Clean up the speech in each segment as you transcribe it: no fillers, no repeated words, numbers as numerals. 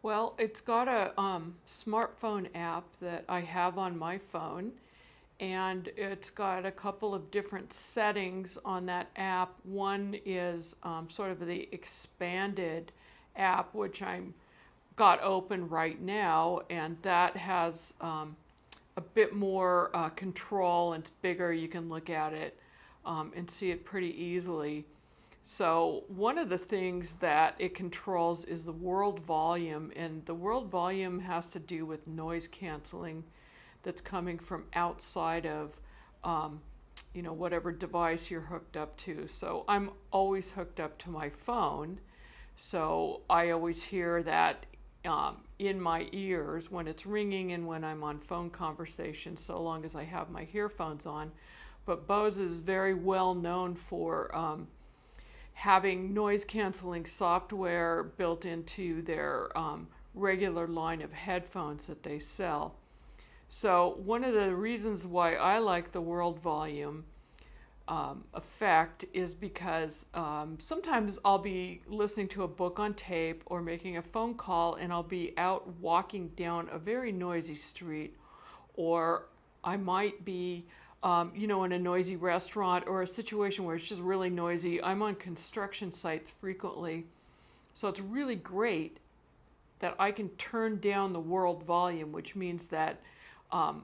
Well, it's got a smartphone app that I have on my phone, and it's got a couple of different settings on that app. One is sort of the expanded app, which I'm got open right now, and that has a bit more control and it's bigger. You can look at it and see it pretty easily. So one of the things that it controls is the world volume, and the world volume has to do with noise canceling that's coming from outside of, whatever device you're hooked up to. So I'm always hooked up to my phone, so I always hear that in my ears when it's ringing and when I'm on phone conversations, so long as I have my earphones on. But Bose is very well known for having noise canceling software built into their regular line of headphones that they sell. So one of the reasons why I like the world volume effect is because sometimes I'll be listening to a book on tape or making a phone call, and I'll be out walking down a very noisy street, or I might be in a noisy restaurant or a situation where it's just really noisy. I'm on construction sites frequently, so it's really great that I can turn down the world volume, which means that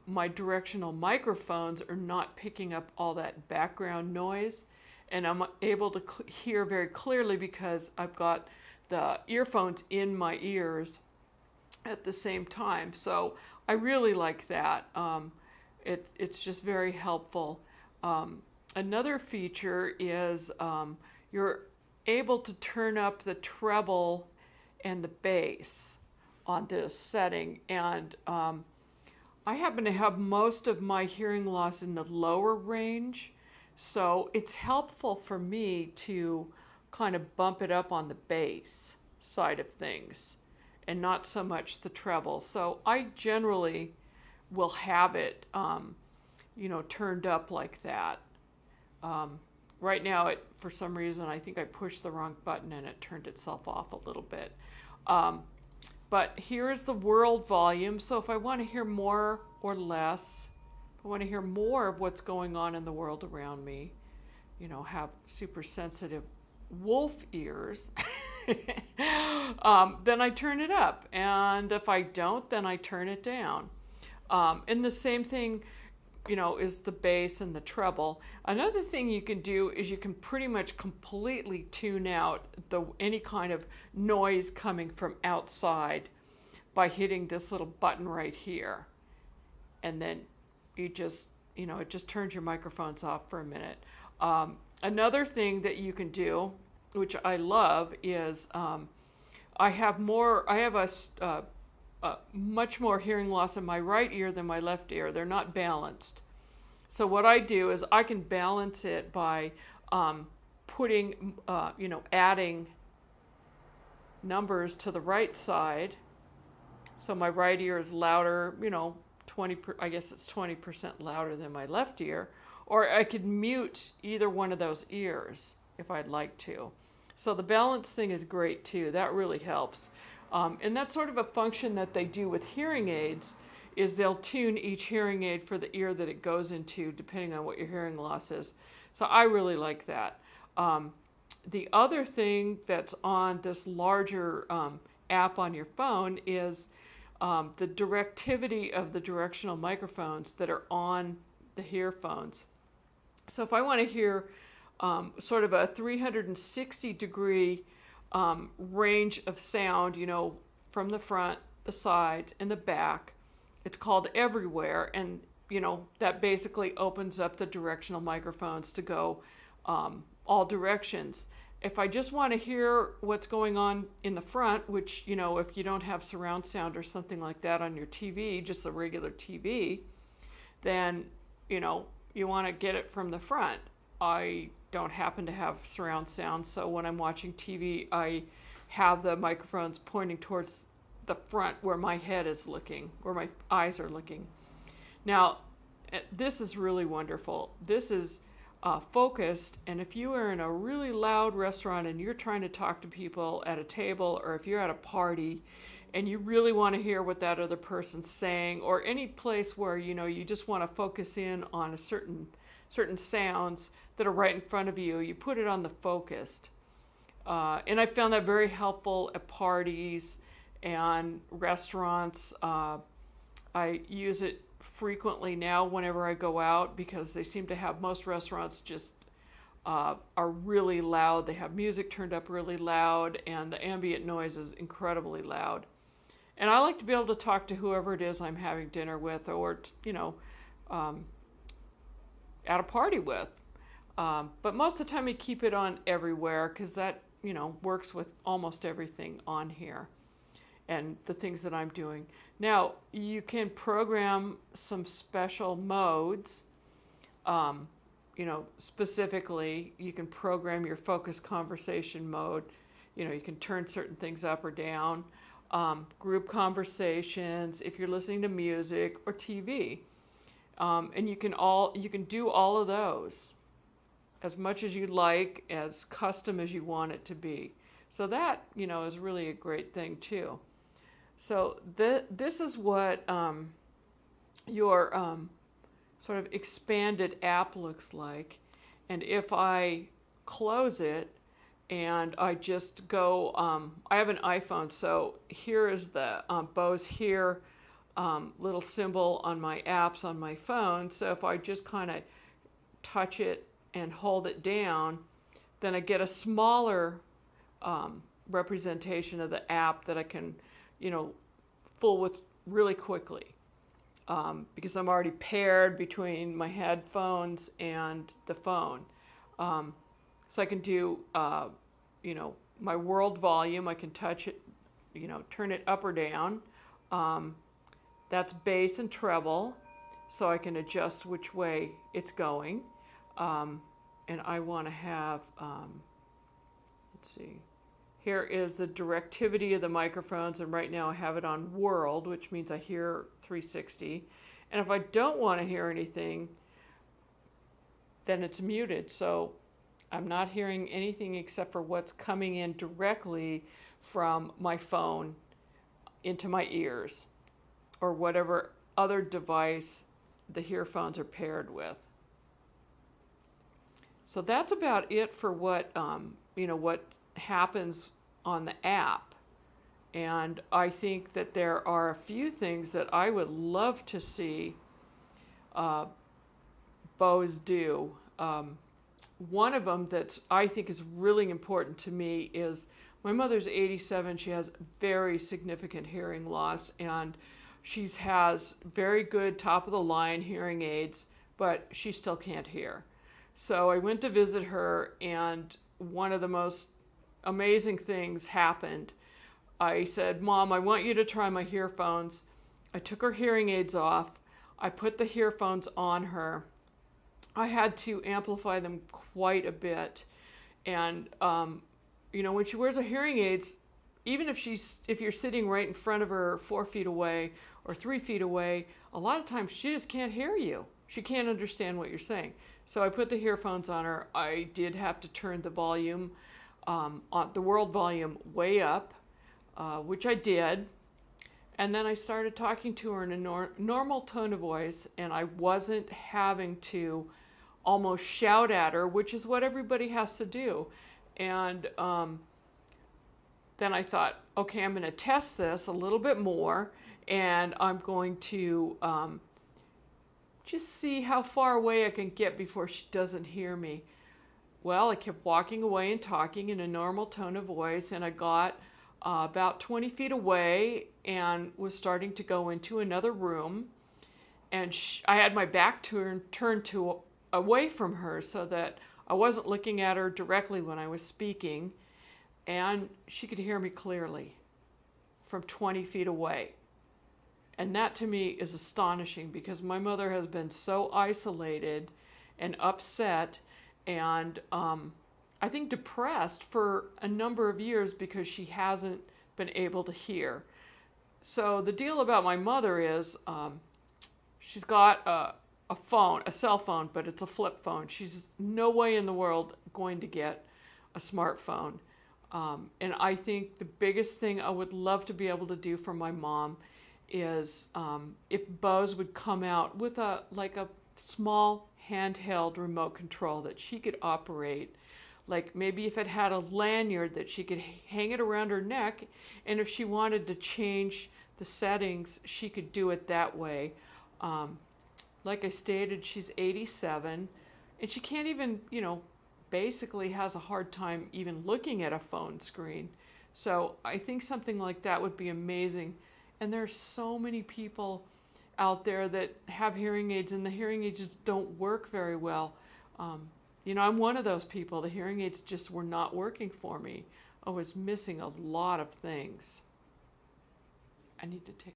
my directional microphones are not picking up all that background noise, and I'm able to hear very clearly because I've got the earphones in my ears at the same time. So I really like that. It's just very helpful. Another feature is you're able to turn up the treble and the bass on this setting, and I happen to have most of my hearing loss in the lower range, so it's helpful for me to kind of bump it up on the bass side of things and not so much the treble. So I generally will have it, turned up like that. Right now, for some reason, I think I pushed the wrong button and it turned itself off a little bit. But here is the world volume. So if I want to hear more or less, if I want to hear more of what's going on in the world around me, have super sensitive wolf ears, then I turn it up. And if I don't, then I turn it down. And the same thing, is the bass and the treble. Another thing you can do is you can pretty much completely tune out any kind of noise coming from outside by hitting this little button right here. And then it just turns your microphones off for a minute. Another thing that you can do, which I love, is I have a much more hearing loss in my right ear than my left ear. They're not balanced. So what I do is I can balance it by adding numbers to the right side. So my right ear is louder, 20% louder than my left ear. Or I could mute either one of those ears if I'd like to. So the balance thing is great too. That really helps. And that's sort of a function that they do with hearing aids, is they'll tune each hearing aid for the ear that it goes into, depending on what your hearing loss is. So I really like that. The other thing that's on this larger app on your phone is the directivity of the directional microphones that are on the earphones. So if I want to hear sort of a 360 degree range of sound, from the front, the sides, and the back. It's called everywhere, and that basically opens up the directional microphones to go all directions. If I just want to hear what's going on in the front, which, if you don't have surround sound or something like that on your TV, just a regular TV, then, you want to get it from the front. I don't happen to have surround sound, so when I'm watching TV, I have the microphones pointing towards the front where my head is looking, where my eyes are looking. Now, this is really wonderful. This is focused, and if you are in a really loud restaurant and you're trying to talk to people at a table, or if you're at a party and you really want to hear what that other person's saying, or any place where you just want to focus in on a certain sounds that are right in front of you, you put it on the focused. And I found that very helpful at parties and restaurants. I use it frequently now whenever I go out, because they seem to have, most restaurants just are really loud. They have music turned up really loud, and the ambient noise is incredibly loud. And I like to be able to talk to whoever it is I'm having dinner with, or at a party with. But most of the time I keep it on everywhere, because that works with almost everything on here and the things that I'm doing. Now, you can program some special modes. Specifically, you can program your focus conversation mode. You can turn certain things up or down. Group conversations, if you're listening to music or TV. And you can do all of those as much as you like, as custom as you want it to be. So that, is really a great thing too. So this is what your sort of expanded app looks like. And if I close it and I just go, I have an iPhone, so here is the Bose Hear little symbol on my apps on my phone. So if I just kind of touch it and hold it down, then I get a smaller representation of the app that I can, fool with really quickly, because I'm already paired between my headphones and the phone. So I can do, my world volume. I can touch it, turn it up or down. That's bass and treble, so I can adjust which way it's going. And I want to have, let's see, here is the directivity of the microphones, and right now I have it on world, which means I hear 360. And if I don't want to hear anything, then it's muted, so I'm not hearing anything except for what's coming in directly from my phone into my ears, or whatever other device the earphones are paired with. So that's about it for what what happens on the app. And I think that there are a few things that I would love to see Bose do. One of them that I think is really important to me is, my mother's 87. She has very significant hearing loss, and she has very good top-of-the-line hearing aids, but she still can't hear. So I went to visit her, and one of the most amazing things happened. I said, "Mom, I want you to try my earphones." I took her hearing aids off. I put the earphones on her. I had to amplify them quite a bit. And, when she wears her hearing aids, even if you're sitting right in front of her 4 feet away or 3 feet away, a lot of times she just can't hear you. She can't understand what you're saying. So I put the earphones on her. I did have to turn the volume, on the world volume, way up, which I did. And then I started talking to her in a normal tone of voice, and I wasn't having to almost shout at her, which is what everybody has to do. And then I thought, okay, I'm going to test this a little bit more, and I'm going to just see how far away I can get before she doesn't hear me. Well, I kept walking away and talking in a normal tone of voice, and I got about 20 feet away and was starting to go into another room. And I had my back turned away from her so that I wasn't looking at her directly when I was speaking, and she could hear me clearly from 20 feet away. And that to me is astonishing, because my mother has been so isolated and upset and I think depressed for a number of years because she hasn't been able to hear. So the deal about my mother is she's got a phone, a cell phone, but it's a flip phone. She's no way in the world going to get a smartphone. And I think the biggest thing I would love to be able to do for my mom is if Bose would come out with a small handheld remote control that she could operate. Like maybe if it had a lanyard that she could hang it around her neck, and if she wanted to change the settings, she could do it that way. Like I stated, she's 87, and she can't even, basically has a hard time even looking at a phone screen. So I think something like that would be amazing. And there's so many people out there that have hearing aids, and the hearing aids just don't work very well. I'm one of those people. The hearing aids just were not working for me. I was missing a lot of things. I need to take